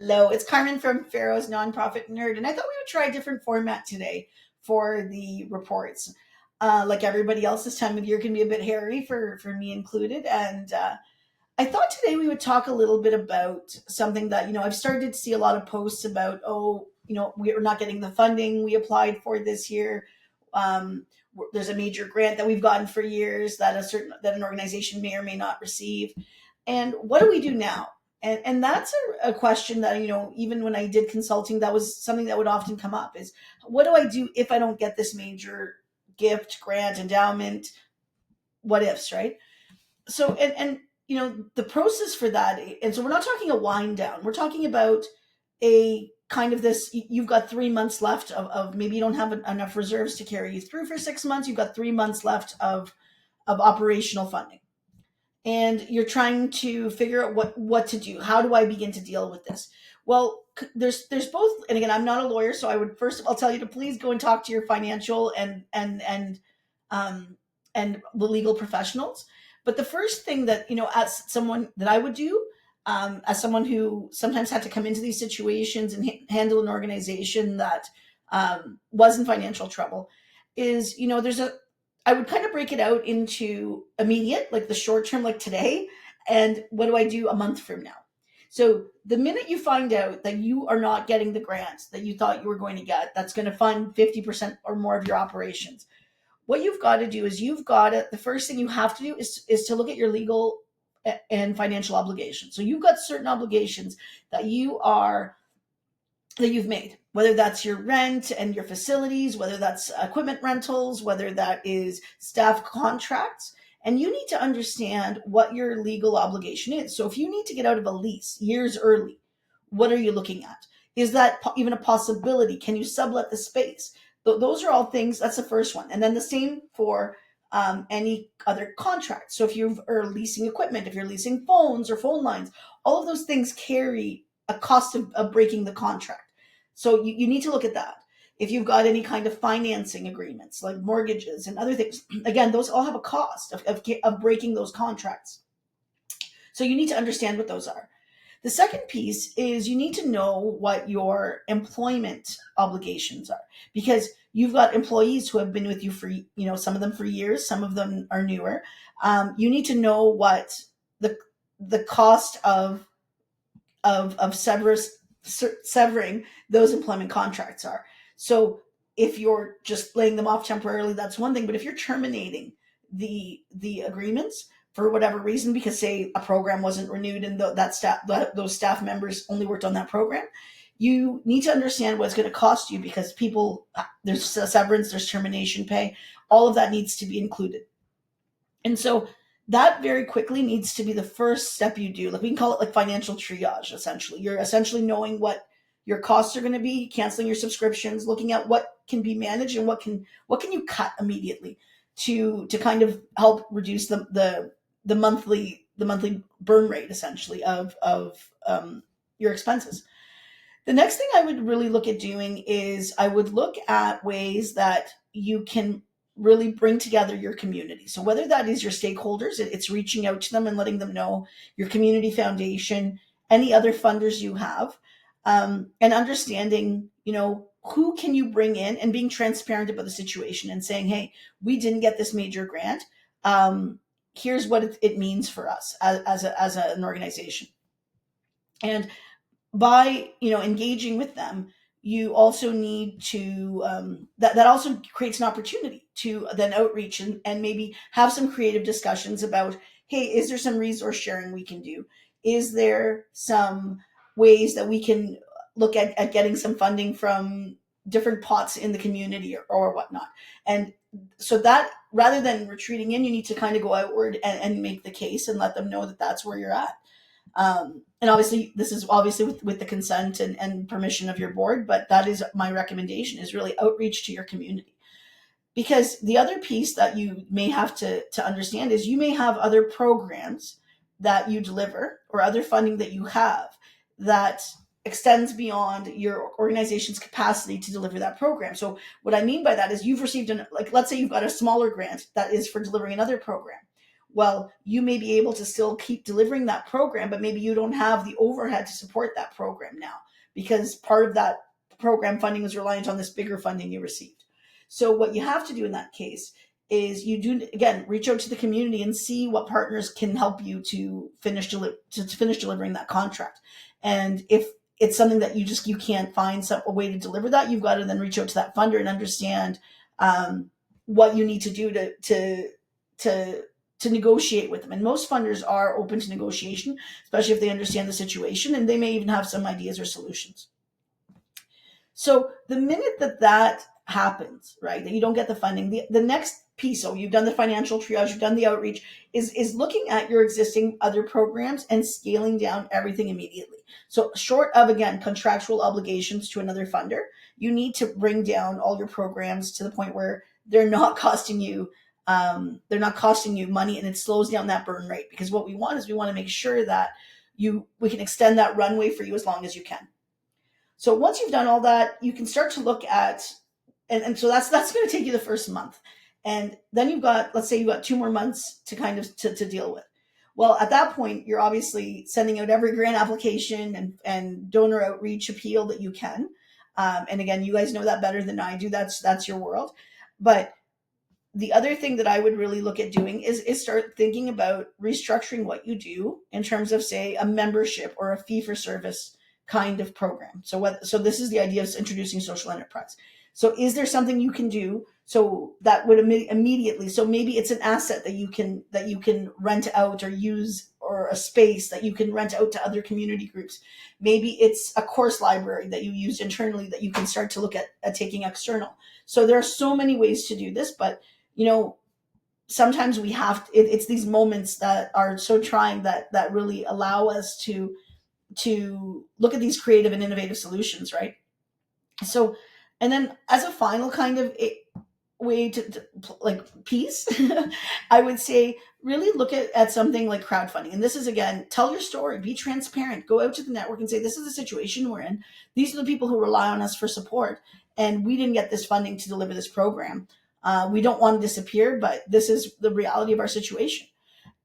Hello, it's Carmen from Pharaoh's Nonprofit Nerd, and I thought we would try a different format today for the reports. Like everybody else, this time of year can be a bit hairy for me included, and I thought today we would talk a little bit about something that I've started to see a lot of posts about. Oh, we're not getting the funding we applied for this year. There's a major grant that we've gotten for years that an organization may or may not receive, and what do we do now? And that's a question that even when I did consulting, that was something that would often come up: is what do I do if I don't get this major gift, grant, endowment? What ifs, right? So and the process for that, and so we're not talking a wind down, we're talking about a kind of this: you've got 3 months left of maybe you don't have enough reserves to carry you through for 6 months. You've got 3 months left of operational funding, and you're trying to figure out what to do. How do I begin to deal with this? Well, there's both. And again, I'm not a lawyer, so I would first of all tell you to please go and talk to your financial um and the legal professionals. But the first thing that as someone that I would do, as someone who sometimes had to come into these situations and handle an organization that was in financial trouble, is there's a I would kind of break it out into immediate, like the short term, like today, and what do I do a month from now? So the minute you find out that you are not getting the grant that you thought you were going to get, that's going to fund 50% or more of your operations, what you've got to do is the first thing you have to do is to look at your legal and financial obligations. So you've got certain obligations that you've made, whether that's your rent and your facilities, whether that's equipment rentals, whether that is staff contracts. And you need to understand what your legal obligation is. So if you need to get out of a lease years early, what are you looking at? Is that even a possibility? Can you sublet the space? Those are all things. That's the first one. And then the same for any other contract. So if you are leasing equipment, if you're leasing phones or phone lines, all of those things carry a cost of breaking the contract. So you need to look at that. If you've got any kind of financing agreements like mortgages and other things, again, those all have a cost of breaking those contracts. So you need to understand what those are. The second piece is you need to know what your employment obligations are, because you've got employees who have been with you for, some of them for years, some of them are newer. You need to know what the the cost of severing those employment contracts are. So if you're just laying them off temporarily, that's one thing. But if you're terminating the agreements for whatever reason, because say a program wasn't renewed and those staff members only worked on that program, you need to understand what it's going to cost you, because there's severance, there's termination pay, all of that needs to be included. And so that very quickly needs to be the first step you do. Like, we can call it like financial triage, essentially. You're essentially knowing what your costs are going to be, canceling your subscriptions, looking at what can be managed and what can you cut immediately to kind of help reduce the monthly burn rate, essentially, of your expenses. The next thing I would really look at doing is I would look at ways that you can really bring together your community. So whether that is your stakeholders, it's reaching out to them and letting them know, your community foundation, any other funders you have, and understanding, who can you bring in, and being transparent about the situation and saying, hey, we didn't get this major grant. Here's what it means for us as an organization. And by engaging with them, you also need to that also creates an opportunity to then outreach and maybe have some creative discussions about, hey, is there some resource sharing we can do? Is there some ways that we can look at getting some funding from different pots in the community, or whatnot? And so that, rather than retreating in, you need to kind of go outward and make the case and let them know that that's where you're at. And obviously, this is obviously with the consent and permission of your board, but that is my recommendation: is really outreach to your community. Because the other piece that you may have to understand is, you may have other programs that you deliver, or other funding that you have, that extends beyond your organization's capacity to deliver that program. So what I mean by that is, you've received like, let's say you've got a smaller grant that is for delivering another program. Well, you may be able to still keep delivering that program, but maybe you don't have the overhead to support that program now because part of that program funding was reliant on this bigger funding you received. So what you have to do in that case is you do again reach out to the community and see what partners can help you to finish delivering that contract. And if it's something that you can't find a way to deliver that, you've got to then reach out to that funder and understand what you need to do to to negotiate with them. And most funders are open to negotiation, especially if they understand the situation, and they may even have some ideas or solutions. So the minute that happens, right, that you don't get the funding, the next piece, so you've done the financial triage, you've done the outreach, is looking at your existing other programs and scaling down everything immediately. So short of, again, contractual obligations to another funder, you need to bring down all your programs to the point where they're not costing you money, and it slows down that burn rate. Because what we want is we want to make sure that we can extend that runway for you as long as you can. So once you've done all that, you can start to look at, and so that's going to take you the first month, and then let's say you've got 2 more months to kind of to deal with. Well, at that point, you're obviously sending out every grant application and donor outreach appeal that you can. And again, you guys know that better than I do. That's your world. But the other thing that I would really look at doing is start thinking about restructuring what you do in terms of, say, a membership or a fee for service kind of program. So this is the idea of introducing social enterprise. So is there something you can do so that would immediately, so maybe it's an asset that you can rent out or use, or a space that you can rent out to other community groups. Maybe it's a course library that you use internally that you can start to look at taking external. So there are so many ways to do this, but sometimes we have it's these moments that are so trying that really allow us to look at these creative and innovative solutions, right? So, and then as a final kind of way to like piece, I would say really look at something like crowdfunding. And this is, again, tell your story, be transparent, go out to the network and say, this is the situation we're in. These are the people who rely on us for support, and we didn't get this funding to deliver this program. We don't want to disappear, but this is the reality of our situation.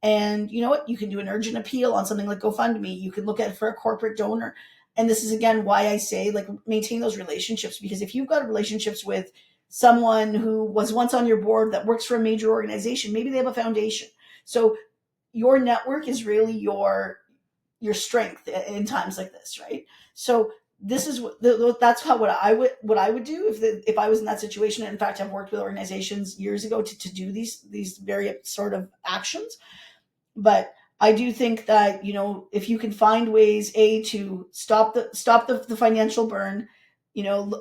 And you know what? You can do an urgent appeal on something like GoFundMe. You can look at it for a corporate donor. And this is, again, why I say, like, maintain those relationships. Because if you've got relationships with someone who was once on your board that works for a major organization, maybe they have a foundation. So your network is really your strength in times like this, right? So this is that's what I would do if I was in that situation. In fact, I've worked with organizations years ago to do these very sort of actions. But I do think that, if you can find ways to stop the financial burn,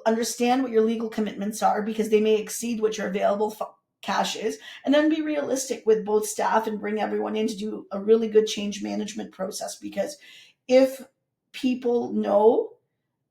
understand what your legal commitments are, because they may exceed what your available cash is, and then be realistic with both staff and bring everyone in to do a really good change management process. Because if people know,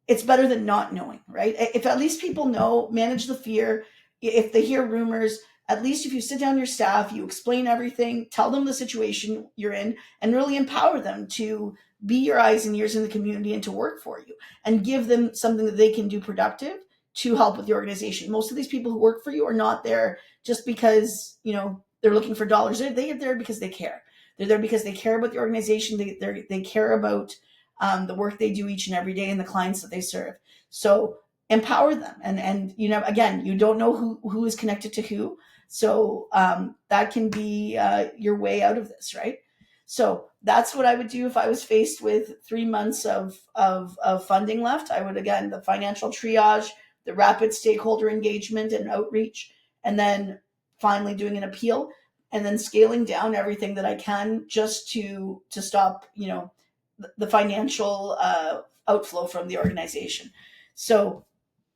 it's better than not knowing, right? If at least people know, manage the fear. If they hear rumors, at least if you sit down your staff, you explain everything, tell them the situation you're in, and really empower them to be your eyes and ears in the community and to work for you, and give them something that they can do productive to help with the organization. Most of these people who work for you are not there just because, they're looking for dollars. They're there because they care. They're there because they care about the organization. They care about the work they do each and every day and the clients that they serve. So empower them. And again, you don't know who is connected to who. So that can be your way out of this, right? So that's what I would do if I was faced with 3 months of funding left. I would, again, the financial triage, the rapid stakeholder engagement and outreach, and then finally doing an appeal, and then scaling down everything that I can just to stop, the financial outflow from the organization. So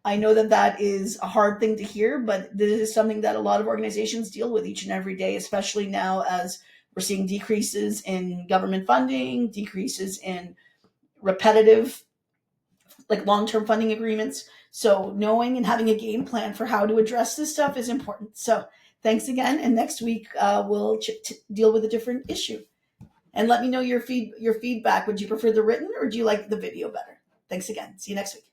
I know that is a hard thing to hear, but this is something that a lot of organizations deal with each and every day, especially now as we're seeing decreases in government funding, decreases in repetitive, like, long-term funding agreements. So knowing and having a game plan for how to address this stuff is important. So thanks again. And next week we'll deal with a different issue. And let me know your feedback. Would you prefer the written, or do you like the video better? Thanks again. See you next week.